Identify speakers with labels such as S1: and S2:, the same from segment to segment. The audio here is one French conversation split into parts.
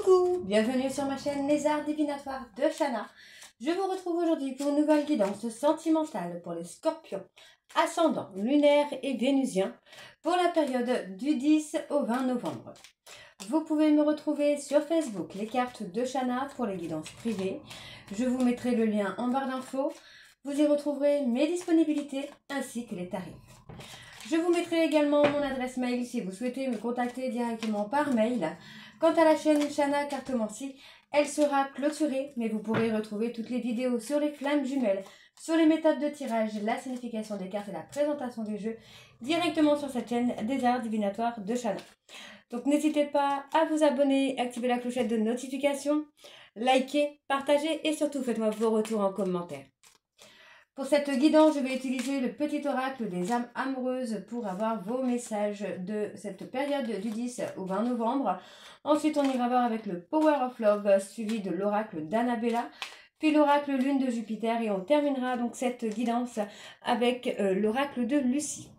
S1: Coucou, bienvenue sur ma chaîne Les Arts Divinatoires de Shana. Je vous retrouve aujourd'hui pour une nouvelle guidance sentimentale pour les scorpions, ascendant lunaire et vénusien pour la période du 10 au 20 novembre. Vous pouvez me retrouver sur Facebook, les cartes de Shana pour les guidances privées. Je vous mettrai le lien en barre d'infos. Vous y retrouverez mes disponibilités ainsi que les tarifs. Je vous mettrai également mon adresse mail si vous souhaitez me contacter directement par mail. Quant à la chaîne Shana Cartomancie, elle sera clôturée, mais vous pourrez retrouver toutes les vidéos sur les flammes jumelles, sur les méthodes de tirage, la signification des cartes et la présentation des jeux directement sur cette chaîne des Arts Divinatoires de Shana. Donc n'hésitez pas à vous abonner, activer la clochette de notification, liker, partager et surtout faites-moi vos retours en commentaire. Pour cette guidance, je vais utiliser le petit oracle des âmes amoureuses pour avoir vos messages de cette période du 10 au 20 novembre. Ensuite, on ira voir avec le Power of Love, suivi de l'oracle d'Annabella, puis l'oracle Lune de Jupiter, et on terminera donc cette guidance avec l'oracle de Lucie.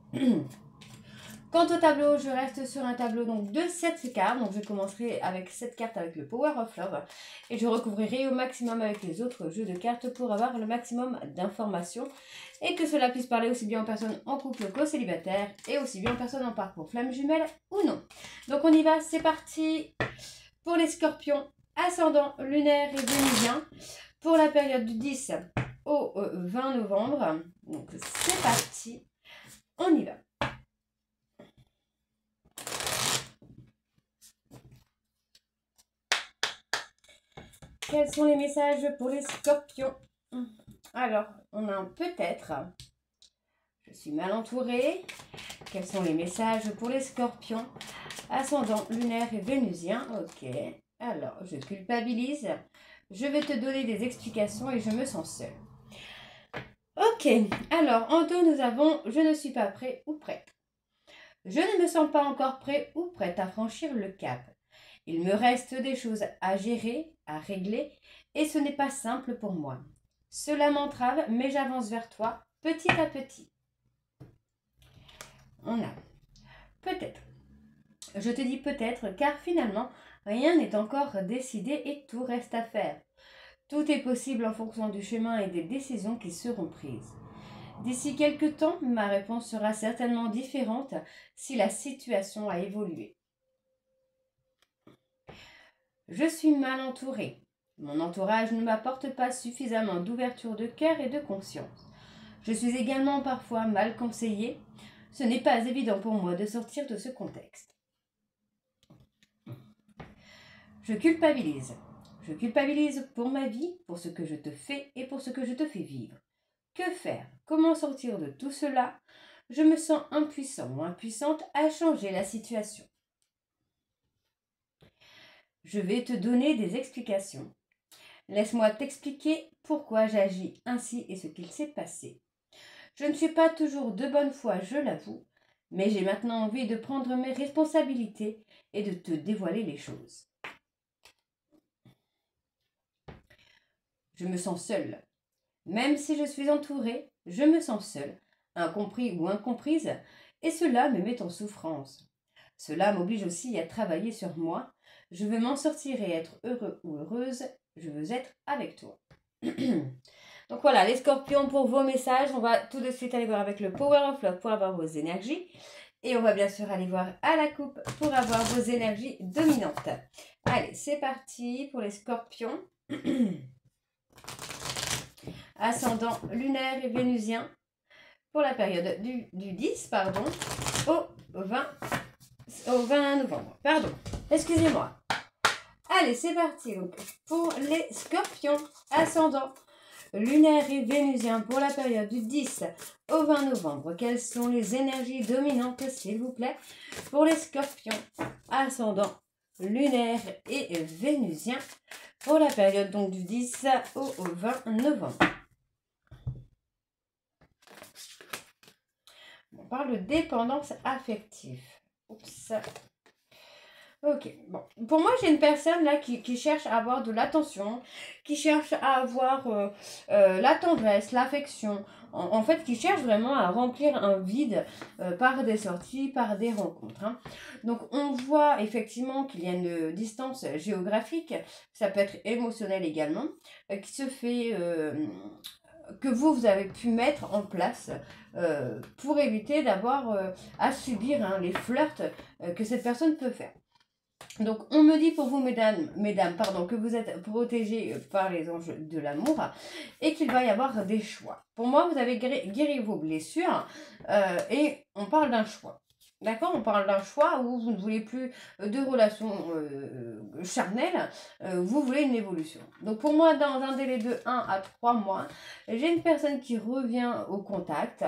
S1: Quant au tableau, je reste sur un tableau donc de 7 cartes. Donc je commencerai avec cette carte avec le Power of Love et je recouvrirai au maximum avec les autres jeux de cartes pour avoir le maximum d'informations et que cela puisse parler aussi bien aux personnes en couple qu'aux célibataires et aussi bien aux personnes en parcours flamme jumelle ou non. Donc on y va, c'est parti pour les scorpions, ascendant lunaire et vénusien pour la période du 10 au 20 novembre. Donc c'est parti, on y va. Quels sont les messages pour les scorpions? Alors, on a un peut-être. Je suis mal entourée. Quels sont les messages pour les scorpions? Ascendant lunaire et vénusien. Ok. Alors, je culpabilise. Je vais te donner des explications et je me sens seule. Ok. Alors, en dos, nous avons « Je ne suis pas prêt ou prête ». Je ne me sens pas encore prêt ou prête à franchir le cap. Il me reste des choses à gérer, à régler, et ce n'est pas simple pour moi. Cela m'entrave, mais j'avance vers toi, petit à petit. On a peut-être. Je te dis peut-être, car finalement, rien n'est encore décidé et tout reste à faire. Tout est possible en fonction du chemin et des décisions qui seront prises. D'ici quelques temps, ma réponse sera certainement différente si la situation a évolué. Je suis mal entourée. Mon entourage ne m'apporte pas suffisamment d'ouverture de cœur et de conscience. Je suis également parfois mal conseillée. Ce n'est pas évident pour moi de sortir de ce contexte. Je culpabilise. Je culpabilise pour ma vie, pour ce que je te fais et pour ce que je te fais vivre. Que faire? Comment sortir de tout cela? Je me sens impuissant ou impuissante à changer la situation. Je vais te donner des explications. Laisse-moi t'expliquer pourquoi j'agis ainsi et ce qu'il s'est passé. Je ne suis pas toujours de bonne foi, je l'avoue, mais j'ai maintenant envie de prendre mes responsabilités et de te dévoiler les choses. Je me sens seule. Même si je suis entourée, je me sens seule, incompris ou incomprise, et cela me met en souffrance. Cela m'oblige aussi à travailler sur moi. Je veux m'en sortir et être heureux ou heureuse. Je veux être avec toi. Donc voilà, les scorpions, pour vos messages, on va tout de suite aller voir avec le Power of Love pour avoir vos énergies. Et on va bien sûr aller voir à la coupe pour avoir vos énergies dominantes. Allez, c'est parti pour les scorpions. Ascendant lunaire et vénusien pour la période du 10 au 20 novembre. Pardon, excusez-moi. Allez, c'est parti. Donc, pour les scorpions, ascendant lunaire et vénusien pour la période du 10 au 20 novembre. Quelles sont les énergies dominantes, s'il vous plaît, pour les scorpions, ascendant lunaire et vénusien pour la période donc du 10 au 20 novembre. On parle de dépendance affective. Oups. Ok, bon. Pour moi, j'ai une personne là qui cherche à avoir de l'attention, qui cherche à avoir la tendresse, l'affection, en fait, qui cherche vraiment à remplir un vide par des sorties, par des rencontres. Hein. Donc, on voit effectivement qu'il y a une distance géographique, ça peut être émotionnel également, qui se fait, que vous avez pu mettre en place pour éviter d'avoir à subir hein, les flirts que cette personne peut faire. Donc, on me dit pour vous, mesdames, pardon, que vous êtes protégées par les anges de l'amour et qu'il va y avoir des choix. Pour moi, vous avez guéri vos blessures et on parle d'un choix. D'accord? On parle d'un choix où vous ne voulez plus de relations charnelles, vous voulez une évolution. Donc, pour moi, dans un délai de 1 à 3 mois, j'ai une personne qui revient au contact,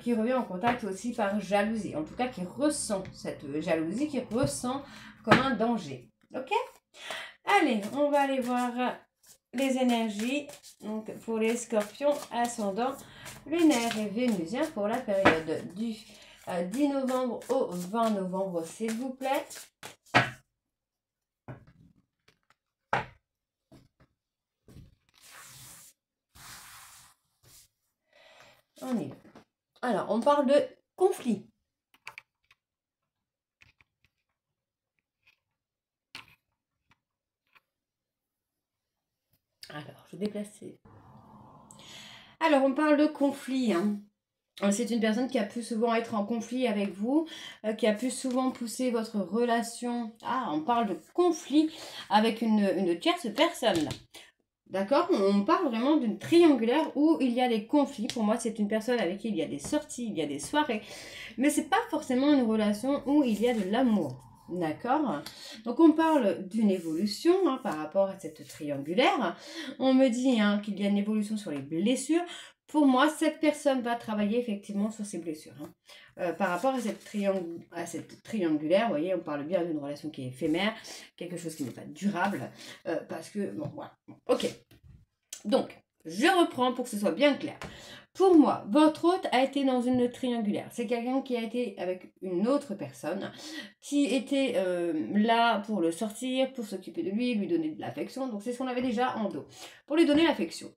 S1: qui revient en contact aussi par jalousie. En tout cas, qui ressent cette jalousie, qui ressent comme un danger. Ok? Allez, on va aller voir les énergies. Donc, pour les scorpions, ascendant lunaire et vénusien pour la période du 10 novembre au 20 novembre, s'il vous plaît. On y va. Alors, on parle de conflit. Alors, je vais déplacer. Alors, on parle de conflit. Hein. C'est une personne qui a pu souvent être en conflit avec vous, qui a pu souvent pousser votre relation. Ah, on parle de conflit avec une tierce personne. D'accord? On parle vraiment d'une triangulaire où il y a des conflits. Pour moi, c'est une personne avec qui il y a des sorties, il y a des soirées. Mais c'est pas forcément une relation où il y a de l'amour. D'accord? Donc, on parle d'une évolution hein, par rapport à cette triangulaire. On me dit hein, qu'il y a une évolution sur les blessures. Pour moi, cette personne va travailler effectivement sur ses blessures. Hein. Par rapport à cette triangulaire, vous voyez, on parle bien d'une relation qui est éphémère, quelque chose qui n'est pas durable, parce que, bon, voilà. Ok. Donc, je reprends pour que ce soit bien clair. Pour moi, votre hôte a été dans une triangulaire. C'est quelqu'un qui a été avec une autre personne, qui était là pour le sortir, pour s'occuper de lui donner de l'affection. Donc, c'est ce qu'on avait déjà en dos. Pour lui donner l'affection.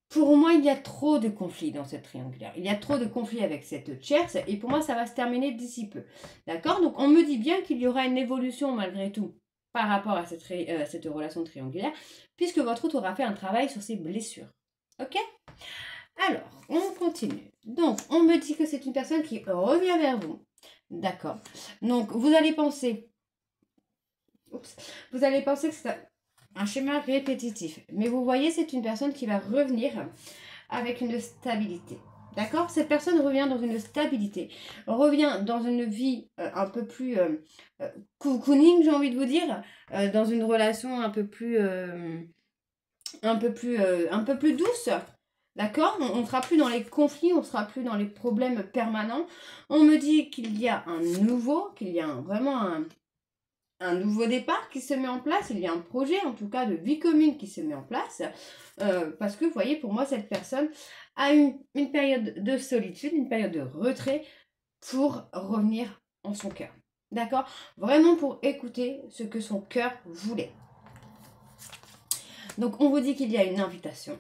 S1: Pour moi, il y a trop de conflits dans cette triangulaire. Il y a trop de conflits avec cette tierce et pour moi, ça va se terminer d'ici peu. D'accord? Donc, on me dit bien qu'il y aura une évolution malgré tout par rapport à cette relation triangulaire puisque votre hôte aura fait un travail sur ses blessures. Ok? Alors, on continue. Donc, on me dit que c'est une personne qui revient vers vous. D'accord. Donc, vous allez penser... Vous allez penser que c'est un schéma répétitif. Mais vous voyez, c'est une personne qui va revenir avec une stabilité. D'accord? Cette personne revient dans une stabilité, revient dans une vie un peu plus cocooning, j'ai envie de vous dire, dans une relation un peu plus douce. D'accord? On ne sera plus dans les conflits, on ne sera plus dans les problèmes permanents. On me dit qu'il y a un nouveau, qu'il y a vraiment un nouveau départ qui se met en place, il y a un projet en tout cas de vie commune qui se met en place, parce que vous voyez, pour moi, cette personne a eu une période de solitude, une période de retrait pour revenir en son cœur. D'accord? Vraiment pour écouter ce que son cœur voulait. Donc, on vous dit qu'il y a une invitation.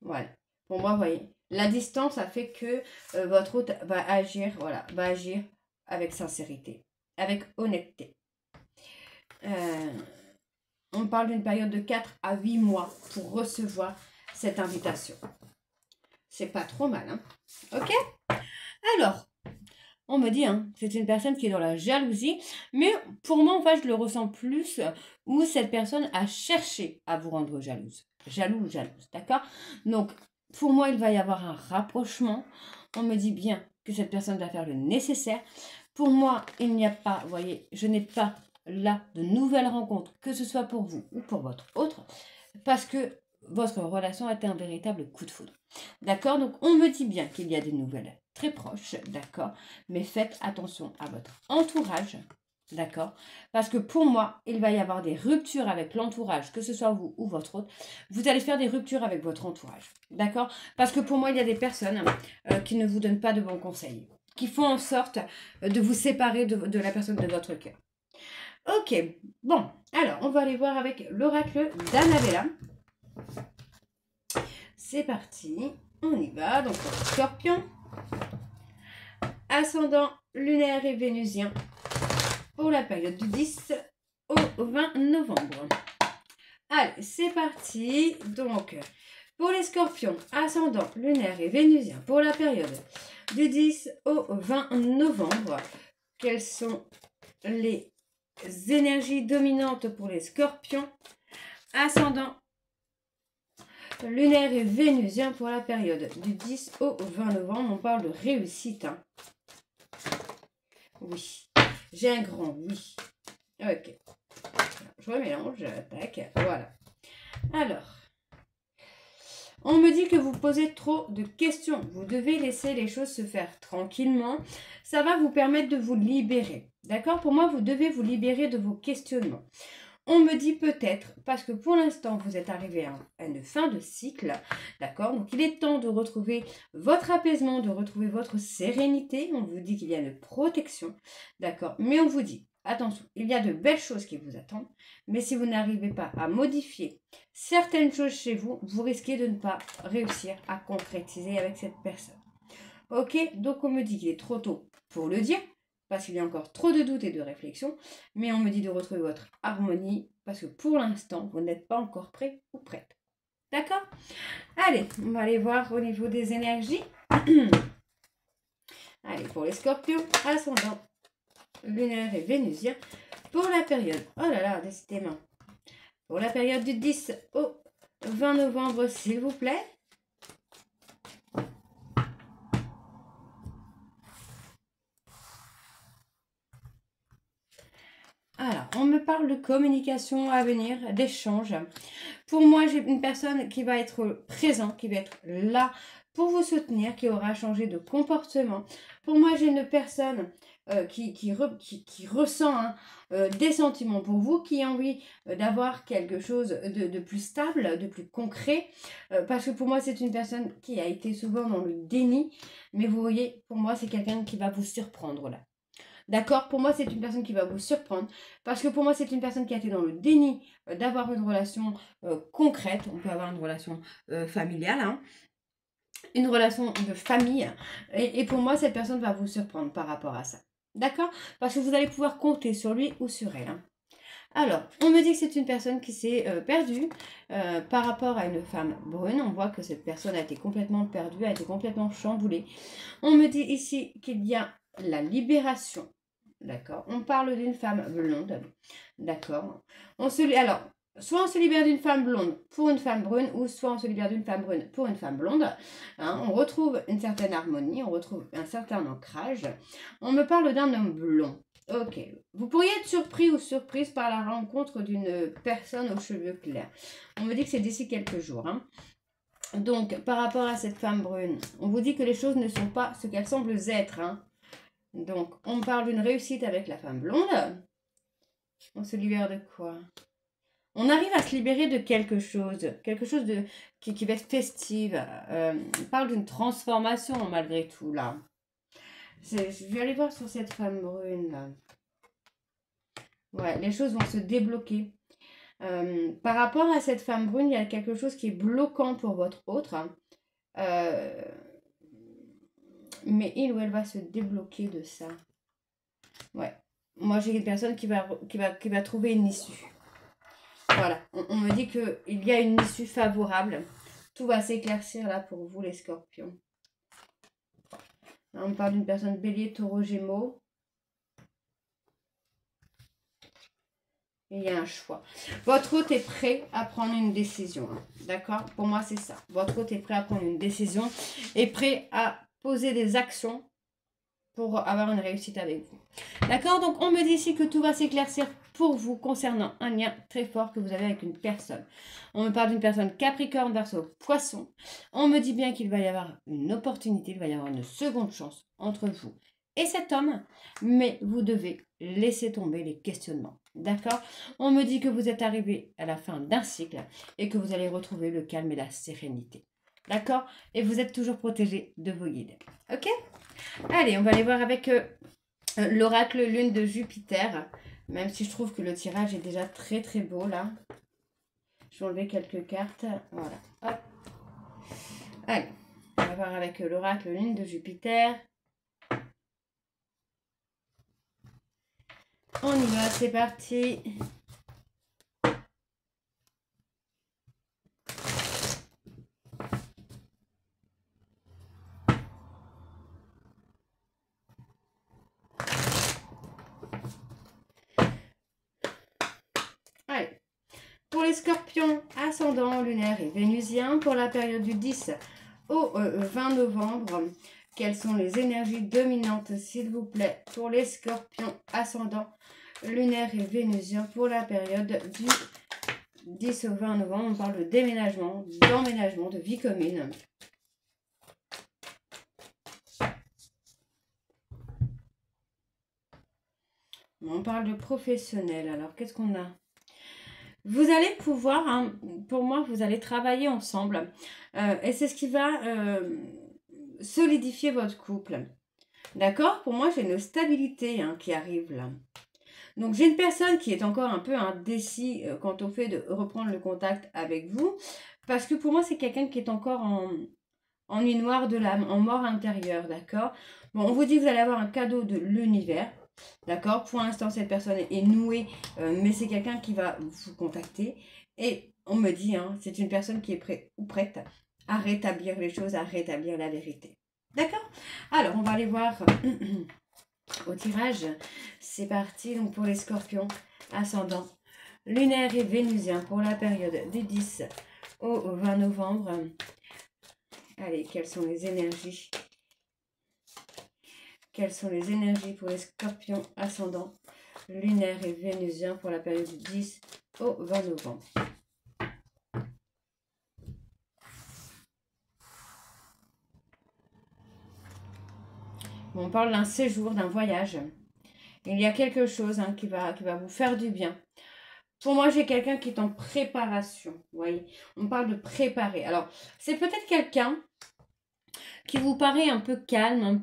S1: Voilà. Pour moi, vous voyez, la distance a fait que votre hôte va agir, voilà, va agir avec sincérité, avec honnêteté. On parle d'une période de 4 à 8 mois pour recevoir cette invitation. C'est pas trop mal, hein? Ok? Alors, on me dit, hein, c'est une personne qui est dans la jalousie, mais pour moi, en fait, je le ressens plus où cette personne a cherché à vous rendre jalouse. Jalouse, d'accord? Donc, pour moi, il va y avoir un rapprochement. On me dit bien que cette personne va faire le nécessaire. Pour moi, il n'y a pas, vous voyez, je n'ai pas là de nouvelles rencontres, que ce soit pour vous ou pour votre autre, parce que votre relation a été un véritable coup de foudre. D'accord? Donc, on me dit bien qu'il y a des nouvelles très proches, d'accord? Mais faites attention à votre entourage, d'accord? Parce que pour moi, il va y avoir des ruptures avec l'entourage, que ce soit vous ou votre autre. Vous allez faire des ruptures avec votre entourage, d'accord? Parce que pour moi, il y a des personnes qui ne vous donnent pas de bons conseils, qui font en sorte de vous séparer de la personne de votre cœur. Ok, bon, alors on va aller voir avec l'oracle d'Annabella. c'est parti. On y va. Donc, Scorpion. Ascendant lunaire et vénusien pour la période du 10 au 20 novembre. Allez, c'est parti. Donc, pour les scorpions, ascendant lunaire et vénusien pour la période du 10 au 20 novembre, quelles sont les énergies dominantes pour les scorpions, ascendant lunaire et vénusien pour la période du 10 au 20 novembre? On parle de réussite. Hein. Oui, j'ai un grand oui. Ok. Je remélange, tac, voilà. Alors, on me dit que vous posez trop de questions. Vous devez laisser les choses se faire tranquillement. Ça va vous permettre de vous libérer. D'accord? Pour moi, vous devez vous libérer de vos questionnements. On me dit peut-être, parce que pour l'instant, vous êtes arrivé à une fin de cycle, d'accord? Donc, il est temps de retrouver votre apaisement, de retrouver votre sérénité. On vous dit qu'il y a une protection, d'accord? Mais on vous dit, attention, il y a de belles choses qui vous attendent, mais si vous n'arrivez pas à modifier certaines choses chez vous, vous risquez de ne pas réussir à concrétiser avec cette personne. Ok? Donc, on me dit qu'il est trop tôt pour le dire, parce qu'il y a encore trop de doutes et de réflexions, mais on me dit de retrouver votre harmonie, parce que pour l'instant, vous n'êtes pas encore prêt ou prête. D'accord? Allez, on va aller voir au niveau des énergies. Allez, pour les scorpions, ascendant lunaire et vénusien, pour la période, oh là là, décidément, pour la période du 10 au 20 novembre, s'il vous plaît. Alors, on me parle de communication à venir, d'échange. Pour moi, j'ai une personne qui va être présente, qui va être là pour vous soutenir, qui aura changé de comportement. Pour moi, j'ai une personne qui ressent des sentiments pour vous, qui a envie d'avoir quelque chose de plus stable, de plus concret. Parce que pour moi, c'est une personne qui a été souvent dans le déni. Mais vous voyez, pour moi, c'est quelqu'un qui va vous surprendre là. D'accord? Pour moi, c'est une personne qui va vous surprendre. Parce que pour moi, c'est une personne qui a été dans le déni d'avoir une relation concrète. On peut avoir une relation familiale, hein, une relation de famille. Et pour moi, cette personne va vous surprendre par rapport à ça. D'accord? Parce que vous allez pouvoir compter sur lui ou sur elle. Hein. Alors, on me dit que c'est une personne qui s'est perdue par rapport à une femme brune. On voit que cette personne a été complètement perdue, a été complètement chamboulée. On me dit ici qu'il y a la libération. D'accord. On parle d'une femme blonde. D'accord. Alors, soit on se libère d'une femme blonde pour une femme brune, ou soit on se libère d'une femme brune pour une femme blonde. Hein, on retrouve une certaine harmonie, on retrouve un certain ancrage. On me parle d'un homme blond. Ok. Vous pourriez être surpris ou surprise par la rencontre d'une personne aux cheveux clairs. On me dit que c'est d'ici quelques jours. Hein. Donc, par rapport à cette femme brune, on vous dit que les choses ne sont pas ce qu'elles semblent être. Hein. Donc, on parle d'une réussite avec la femme blonde. On se libère de quoi? On arrive à se libérer de quelque chose de qui va être festive. On parle d'une transformation malgré tout, là. Je vais aller voir sur cette femme brune, là. Ouais, les choses vont se débloquer. Par rapport à cette femme brune, il y a quelque chose qui est bloquant pour votre autre. Hein. Mais il ou elle va se débloquer de ça. Ouais. Moi, j'ai une personne qui va trouver une issue. Voilà. On me dit qu'il y a une issue favorable. Tout va s'éclaircir là pour vous, les scorpions. Là, on parle d'une personne bélier, taureau, gémeaux. Il y a un choix. Votre hôte est prêt à prendre une décision. Hein. D'accord? Pour moi, c'est ça. Votre hôte est prêt à prendre une décision. Et prêt à poser des actions pour avoir une réussite avec vous. D'accord? Donc, on me dit ici que tout va s'éclaircir pour vous concernant un lien très fort que vous avez avec une personne. On me parle d'une personne Capricorne, Verseau, Poisson. On me dit bien qu'il va y avoir une opportunité, il va y avoir une seconde chance entre vous et cet homme, mais vous devez laisser tomber les questionnements. D'accord? On me dit que vous êtes arrivé à la fin d'un cycle et que vous allez retrouver le calme et la sérénité. D'accord? Et vous êtes toujours protégé de vos guides. Ok? Allez, on va aller voir avec l'oracle lune de Jupiter. Même si je trouve que le tirage est déjà très très beau là. Je vais enlever quelques cartes. Voilà. Hop. Allez, on va voir avec l'oracle lune de Jupiter. On y va, c'est parti. Allez. Pour les scorpions, ascendant lunaire et vénusien, pour la période du 10 au 20 novembre, quelles sont les énergies dominantes, s'il vous plaît, pour les scorpions, ascendant lunaire et vénusien, pour la période du 10 au 20 novembre. On parle de déménagement, d'emménagement, de vie commune. On parle de professionnel. Alors, qu'est-ce qu'on a? Vous allez pouvoir, hein, pour moi, vous allez travailler ensemble. Et c'est ce qui va solidifier votre couple. D'accord? Pour moi, j'ai une stabilité hein, qui arrive là. Donc, j'ai une personne qui est encore un peu indécis quant au fait de reprendre le contact avec vous. Parce que pour moi, c'est quelqu'un qui est encore en nuit noire de l'âme, en mort intérieure. D'accord? Bon, on vous dit que vous allez avoir un cadeau de l'univers. D'accord? Pour l'instant, cette personne est nouée, mais c'est quelqu'un qui va vous contacter. Et on me dit, hein, c'est une personne qui est prête ou prête à rétablir les choses, à rétablir la vérité. D'accord? Alors, on va aller voir au tirage. C'est parti, donc pour les scorpions, ascendant lunaire et vénusien pour la période du 10 au 20 novembre. Allez, quelles sont les énergies? Quelles sont les énergies pour les scorpions ascendants lunaire et vénusien pour la période du 10 au 20 novembre? Bon, on parle d'un séjour, d'un voyage. Il y a quelque chose hein, qui va vous faire du bien. Pour moi, j'ai quelqu'un qui est en préparation. Vous voyez, on parle de préparer. Alors, c'est peut-être quelqu'un qui vous paraît un peu calme, un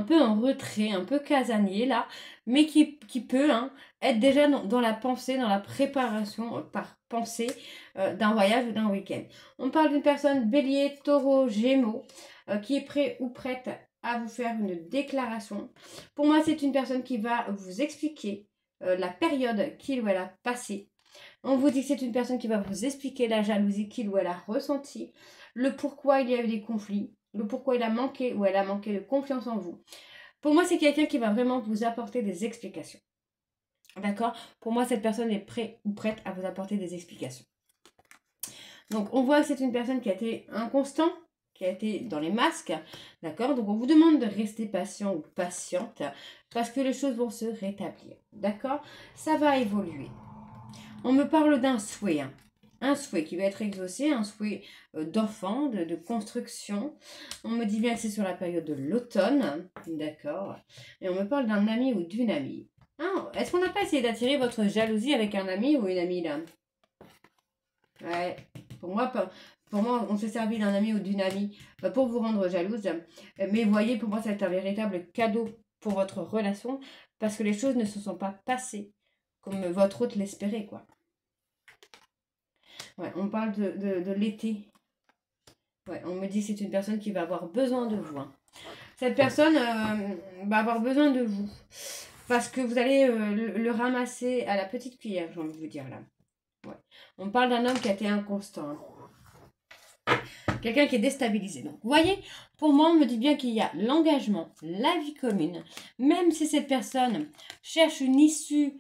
S1: peu en retrait, un peu casanier là, mais qui peut hein, être déjà dans la pensée, dans la préparation par pensée d'un voyage ou d'un week-end. On parle d'une personne bélier, taureau, gémeaux, qui est prêt ou prête à vous faire une déclaration. Pour moi, c'est une personne qui va vous expliquer la période qu'il ou elle a passée. On vous dit que c'est une personne qui va vous expliquer la jalousie qu'il ou elle a ressentie, le pourquoi il y a eu des conflits, le pourquoi il a manqué ou elle a manqué de confiance en vous. Pour moi, c'est quelqu'un qui va vraiment vous apporter des explications. D'accord? Pour moi, cette personne est prête ou prête à vous apporter des explications. Donc, on voit que c'est une personne qui a été inconstant, qui a été dans les masques. D'accord? Donc, on vous demande de rester patient ou patiente parce que les choses vont se rétablir. D'accord? Ça va évoluer. On me parle d'un souhait. Hein. Un souhait qui va être exaucé, un souhait d'enfant, de construction. On me dit bien que c'est sur la période de l'automne. D'accord. Et on me parle d'un ami ou d'une amie. Ah, est-ce qu'on n'a pas essayé d'attirer votre jalousie avec un ami ou une amie là? Ouais. Pour moi, on s'est servi d'un ami ou d'une amie pour vous rendre jalouse. Mais vous voyez, pour moi, c'est un véritable cadeau pour votre relation parce que les choses ne se sont pas passées comme votre hôte l'espérait, quoi. Ouais, on parle de l'été. Ouais, on me dit que c'est une personne qui va avoir besoin de vous. Hein. Cette personne va avoir besoin de vous. Parce que vous allez le ramasser à la petite cuillère, j'ai envie de vous dire là. Ouais. On parle d'un homme qui a été inconstant. Hein. Quelqu'un qui est déstabilisé. Donc, vous voyez, pour moi, on me dit bien qu'il y a l'engagement, la vie commune. Même si cette personne cherche une issue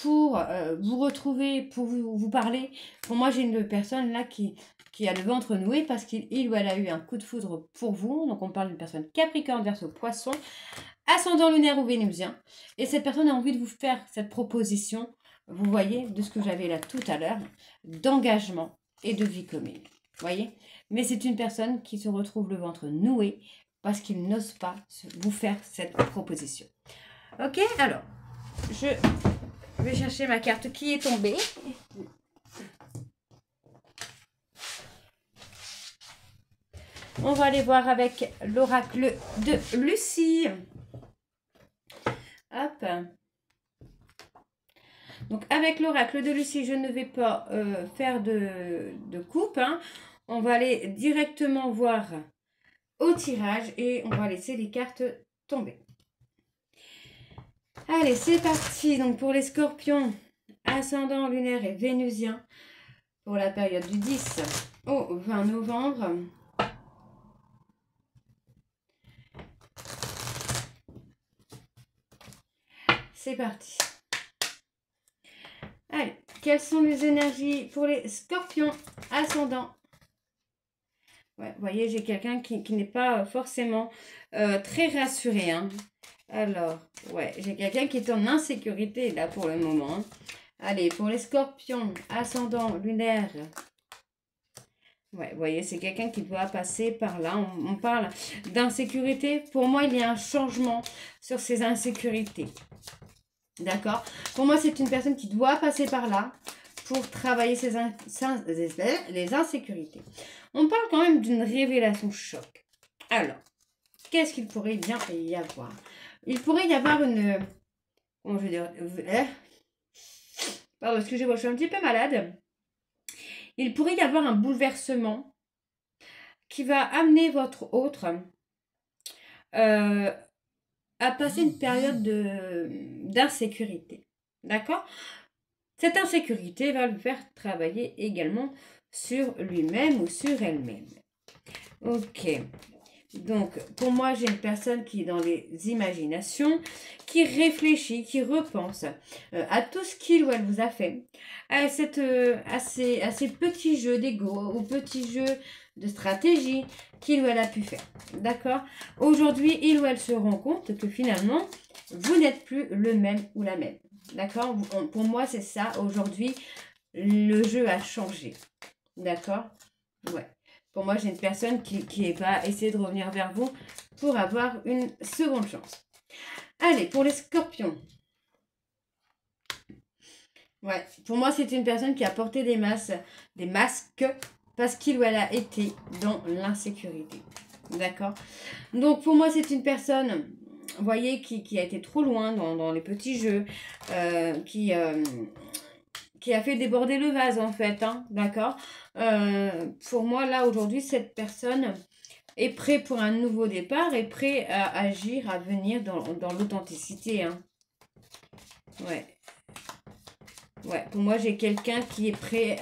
S1: pour vous retrouver, pour vous parler. Pour moi, j'ai une personne là qui a le ventre noué parce qu'il ou elle a eu un coup de foudre pour vous. Donc, on parle d'une personne Capricorne, Verseau, Poisson, ascendant lunaire ou vénusien. Et cette personne a envie de vous faire cette proposition, vous voyez, de ce que j'avais là tout à l'heure, d'engagement et de vie commune. Vous voyez? Mais c'est une personne qui se retrouve le ventre noué parce qu'il n'ose pas vous faire cette proposition. Ok, alors, je vais chercher ma carte qui est tombée. On va aller voir avec l'oracle de Lucie. Hop. Donc, avec l'oracle de Lucie, je ne vais pas faire de coupe. Hein. on va aller directement voir au tirage et on va laisser les cartes tomber. Allez, c'est parti. Donc pour les scorpions, ascendant lunaire et vénusien, pour la période du 10 au 20 novembre. C'est parti. Allez, quelles sont les énergies pour les scorpions ascendants? Ouais, vous voyez, j'ai quelqu'un qui n'est pas forcément très rassuré. Hein. Alors, ouais, j'ai quelqu'un qui est en insécurité là pour le moment. Hein. Allez, pour les scorpions, ascendant lunaire. Ouais, vous voyez, c'est quelqu'un qui doit passer par là. On parle d'insécurité. Pour moi, il y a un changement sur ces insécurités. D'accord? Pour moi, c'est une personne qui doit passer par là pour travailler les insécurités. On parle quand même d'une révélation choc. Alors, qu'est-ce qu'il pourrait bien y avoir? Il pourrait y avoir une... Comment je veux dire? Pardon, excusez-moi, je suis un petit peu malade. Il pourrait y avoir un bouleversement qui va amener votre autre à passer une période d'insécurité. D'accord? Cette insécurité va le faire travailler également sur lui-même ou sur elle-même. Ok. Donc, pour moi, j'ai une personne qui est dans les imaginations, qui réfléchit, qui repense à tout ce qu'il ou elle vous a fait, à ces petits jeux d'ego ou petits jeux de stratégie qu'il ou elle a pu faire. D'accord? Aujourd'hui, il ou elle se rend compte que finalement, vous n'êtes plus le même ou la même. D'accord? Pour moi, c'est ça. Aujourd'hui, le jeu a changé. D'accord? Ouais. Pour moi, j'ai une personne qui va essayer de revenir vers vous pour avoir une seconde chance. Allez, pour les scorpions. Ouais, pour moi, c'est une personne qui a porté des masques parce qu'il ou elle a été dans l'insécurité. D'accord? Donc, pour moi, c'est une personne, vous voyez, qui a été trop loin dans les petits jeux, qui a fait déborder le vase, en fait. Hein, d'accord? Pour moi, là, aujourd'hui, cette personne est prête pour un nouveau départ, est prête à agir, à venir dans l'authenticité. Hein. Ouais. Ouais, pour moi, j'ai quelqu'un qui est prêt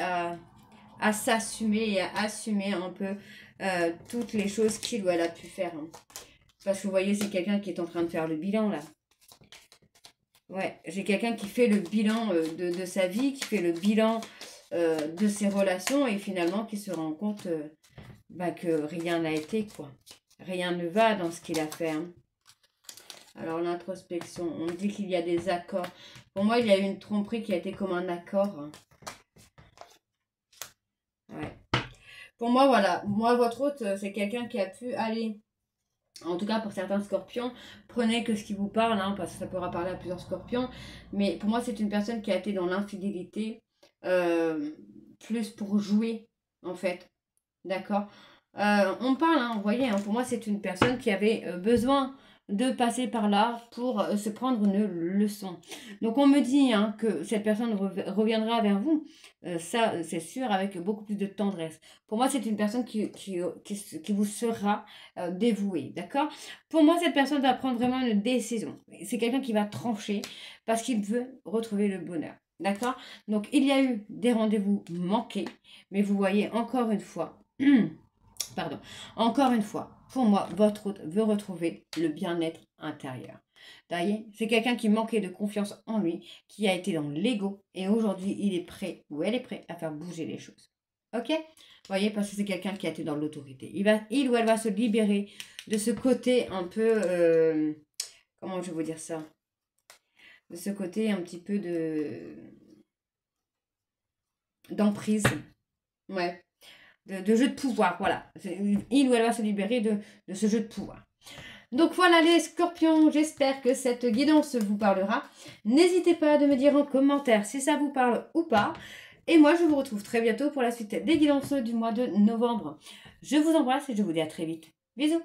S1: à s'assumer et à assumer un peu toutes les choses qu'il ou elle a pu faire. Hein. Parce que vous voyez, c'est quelqu'un qui est en train de faire le bilan, là. Ouais, j'ai quelqu'un qui fait le bilan de sa vie, qui fait le bilan de ses relations et finalement qui se rend compte que rien n'a été, quoi. Rien ne va dans ce qu'il a fait. Hein. Alors, l'introspection, on dit qu'il y a des accords. Pour moi, il y a eu une tromperie qui a été comme un accord. Hein. Ouais. Pour moi, voilà. Moi, votre hôte, c'est quelqu'un qui a pu aller... En tout cas, pour certains scorpions, prenez que ce qui vous parle, hein, parce que ça pourra parler à plusieurs scorpions. Mais pour moi, c'est une personne qui a été dans l'infidélité, plus pour jouer, en fait. D'accord? On parle, hein, vous voyez, hein, pour moi, c'est une personne qui avait besoin de passer par là pour se prendre une leçon. Donc, on me dit hein, que cette personne reviendra vers vous. Ça, c'est sûr, avec beaucoup plus de tendresse. Pour moi, c'est une personne qui vous sera dévouée, d'accord? Pour moi, cette personne va prendre vraiment une décision. C'est quelqu'un qui va trancher parce qu'il veut retrouver le bonheur, d'accord? Donc, il y a eu des rendez-vous manqués, mais vous voyez, encore une fois... Pardon. Encore une fois, pour moi, votre hôte veut retrouver le bien-être intérieur. Vous voyez, c'est quelqu'un qui manquait de confiance en lui, qui a été dans l'ego, et aujourd'hui, il est prêt, ou elle est prête à faire bouger les choses. Ok? Vous voyez, parce que c'est quelqu'un qui a été dans l'autorité. Il ou elle va se libérer de ce côté un peu... comment je vais vous dire ça? De ce côté un petit peu d'emprise. Ouais. De jeu de pouvoir, voilà. Il ou elle va se libérer de ce jeu de pouvoir. Donc voilà les scorpions, j'espère que cette guidance vous parlera. N'hésitez pas à me dire en commentaire si ça vous parle ou pas. Et moi, je vous retrouve très bientôt pour la suite des guidances du mois de novembre. Je vous embrasse et je vous dis à très vite. Bisous!